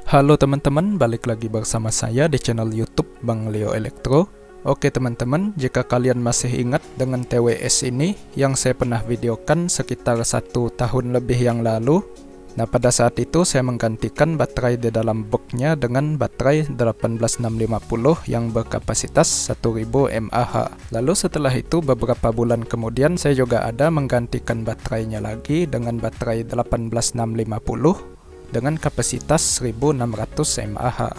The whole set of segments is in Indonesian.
Halo teman-teman, balik lagi bersama saya di channel YouTube Bang Leo Elektro. Oke teman-teman, jika kalian masih ingat dengan TWS ini yang saya pernah videokan sekitar 1 tahun lebih yang lalu. Nah, pada saat itu saya menggantikan baterai di dalam boxnya dengan baterai 18650 yang berkapasitas 1000 mAh. Lalu setelah itu beberapa bulan kemudian saya juga ada menggantikan baterainya lagi dengan baterai 18650 dengan kapasitas 1600 mAh.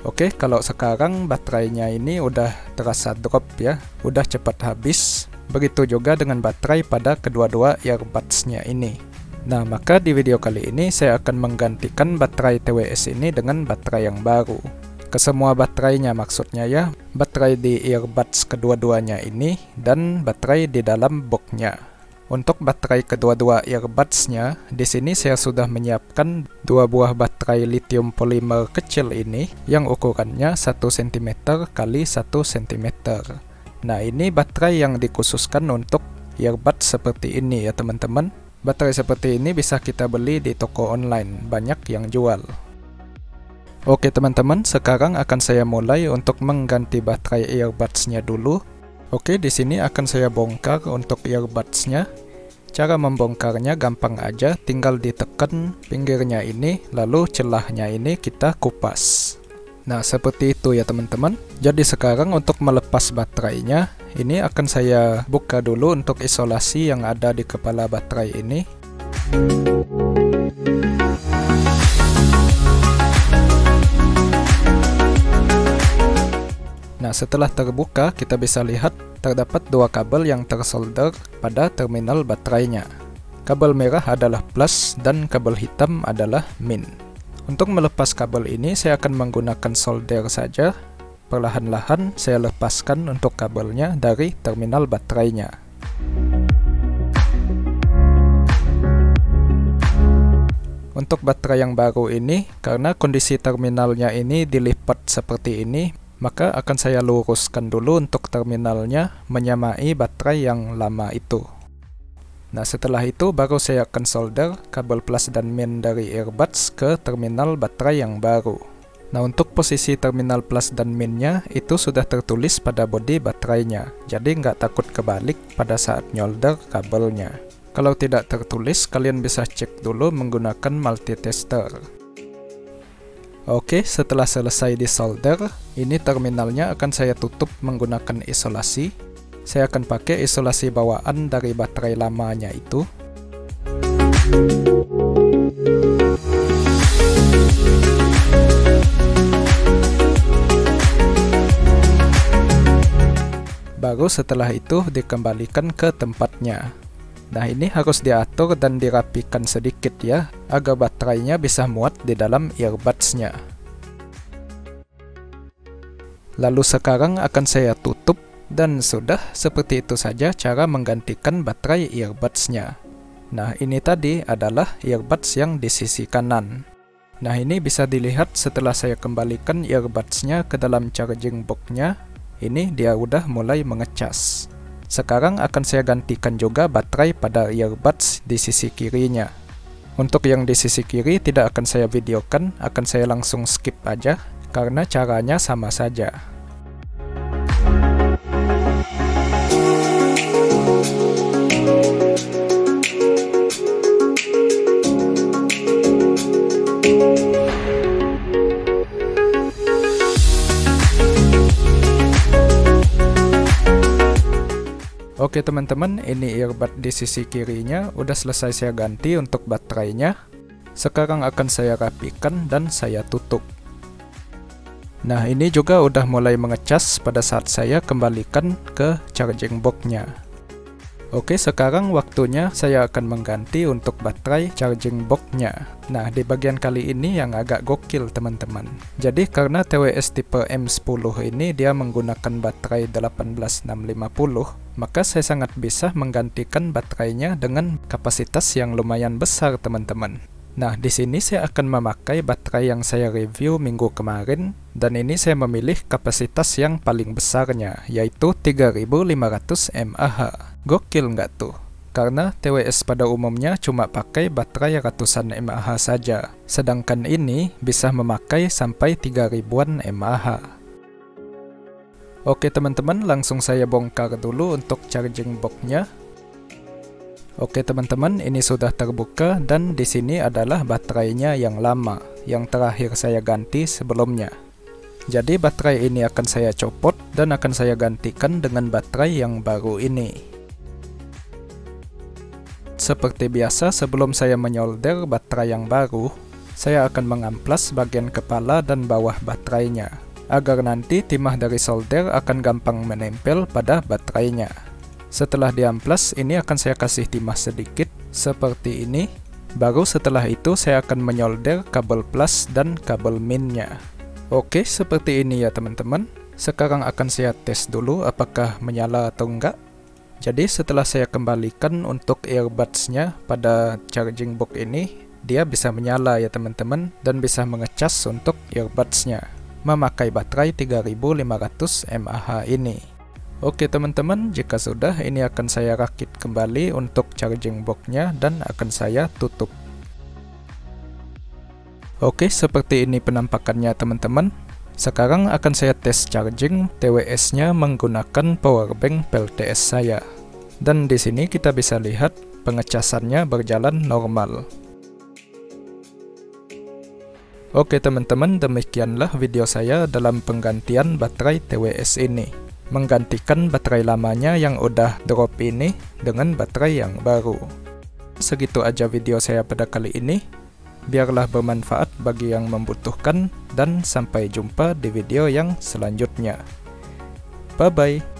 Oke, kalau sekarang baterainya ini udah terasa drop ya, udah cepat habis. Begitu juga dengan baterai pada kedua-dua earbuds-nya ini. Nah, maka di video kali ini saya akan menggantikan baterai TWS ini dengan baterai yang baru. Ke semua baterainya maksudnya ya, baterai di earbuds kedua-duanya ini dan baterai di dalam box-nya. Untuk baterai kedua-dua earbuds-nya, di sini saya sudah menyiapkan 2 buah baterai lithium polimer kecil ini yang ukurannya 1 cm kali 1 cm. Nah, ini baterai yang dikhususkan untuk earbuds seperti ini ya teman-teman. Baterai seperti ini bisa kita beli di toko online, banyak yang jual. Oke teman-teman, sekarang akan saya mulai untuk mengganti baterai earbuds-nya dulu. Oke, di sini akan saya bongkar untuk earbuds-nya. Cara membongkarnya gampang aja, tinggal ditekan pinggirnya ini, lalu celahnya ini kita kupas. Nah, seperti itu ya teman-teman. Jadi sekarang untuk melepas baterainya, ini akan saya buka dulu untuk isolasi yang ada di kepala baterai ini. Nah, setelah terbuka, kita bisa lihat terdapat 2 kabel yang tersolder pada terminal baterainya. Kabel merah adalah plus dan kabel hitam adalah min. Untuk melepas kabel ini, saya akan menggunakan solder saja. Perlahan-lahan saya lepaskan untuk kabelnya dari terminal baterainya. Untuk baterai yang baru ini, karena kondisi terminalnya ini dilipat seperti ini, maka akan saya luruskan dulu untuk terminalnya menyamai baterai yang lama itu. Nah, setelah itu baru saya akan solder kabel plus dan min dari earbuds ke terminal baterai yang baru. Nah, untuk posisi terminal plus dan minnya itu sudah tertulis pada bodi baterainya, jadi nggak takut kebalik pada saat nyolder kabelnya. Kalau tidak tertulis, kalian bisa cek dulu menggunakan multitester. Oke, setelah selesai disolder, ini terminalnya akan saya tutup menggunakan isolasi. Saya akan pakai isolasi bawaan dari baterai lamanya itu. Baru setelah itu dikembalikan ke tempatnya. Nah, ini harus diatur dan dirapikan sedikit ya, agar baterainya bisa muat di dalam earbuds-nya. Lalu sekarang akan saya tutup, dan sudah seperti itu saja cara menggantikan baterai earbuds-nya. Nah, ini tadi adalah earbuds yang di sisi kanan. Nah, ini bisa dilihat setelah saya kembalikan earbuds-nya ke dalam charging box-nya, ini dia udah mulai mengecas. Sekarang akan saya gantikan juga baterai pada earbuds di sisi kirinya. Untuk yang di sisi kiri tidak akan saya videokan, akan saya langsung skip aja, karena caranya sama saja. Oke teman-teman, ini earbud di sisi kirinya udah selesai saya ganti untuk baterainya. Sekarang akan saya rapikan dan saya tutup. Nah, ini juga udah mulai mengecas pada saat saya kembalikan ke charging box-nya. Oke, sekarang waktunya saya akan mengganti untuk baterai charging box-nya. Nah, di bagian kali ini yang agak gokil teman-teman. Jadi karena TWS tipe M10 ini dia menggunakan baterai 18650, maka saya sangat bisa menggantikan baterainya dengan kapasitas yang lumayan besar teman-teman. Nah, di sini saya akan memakai baterai yang saya review minggu kemarin, dan ini saya memilih kapasitas yang paling besarnya, yaitu 3500 mAh. Gokil nggak tuh? karena TWS pada umumnya cuma pakai baterai ratusan mAh saja, sedangkan ini bisa memakai sampai 3000-an mAh. Oke teman-teman, langsung saya bongkar dulu untuk charging box-nya. Oke teman-teman, ini sudah terbuka dan di sini adalah baterainya yang lama, yang terakhir saya ganti sebelumnya. Jadi baterai ini akan saya copot dan akan saya gantikan dengan baterai yang baru ini. Seperti biasa, sebelum saya menyolder baterai yang baru, saya akan mengamplas bagian kepala dan bawah baterainya, agar nanti timah dari solder akan gampang menempel pada baterainya. Setelah diamplas, ini akan saya kasih timah sedikit seperti ini. Baru setelah itu saya akan menyolder kabel plus dan kabel minnya. Oke, seperti ini ya teman-teman. Sekarang akan saya tes dulu apakah menyala atau enggak. Jadi setelah saya kembalikan untuk earbuds-nya pada charging box ini, dia bisa menyala ya teman-teman, dan bisa mengecas untuk earbuds-nya memakai baterai 3500 mAh ini. Oke teman-teman, jika sudah, ini akan saya rakit kembali untuk charging box-nya dan akan saya tutup. Oke, seperti ini penampakannya teman-teman. Sekarang akan saya tes charging TWS-nya menggunakan powerbank PLTS saya. Dan di sini kita bisa lihat pengecasannya berjalan normal. Oke teman-teman, demikianlah video saya dalam penggantian baterai TWS ini, menggantikan baterai lamanya yang udah drop ini dengan baterai yang baru. Segitu aja video saya pada kali ini. Biarlah bermanfaat bagi yang membutuhkan, dan sampai jumpa di video yang selanjutnya. Bye bye.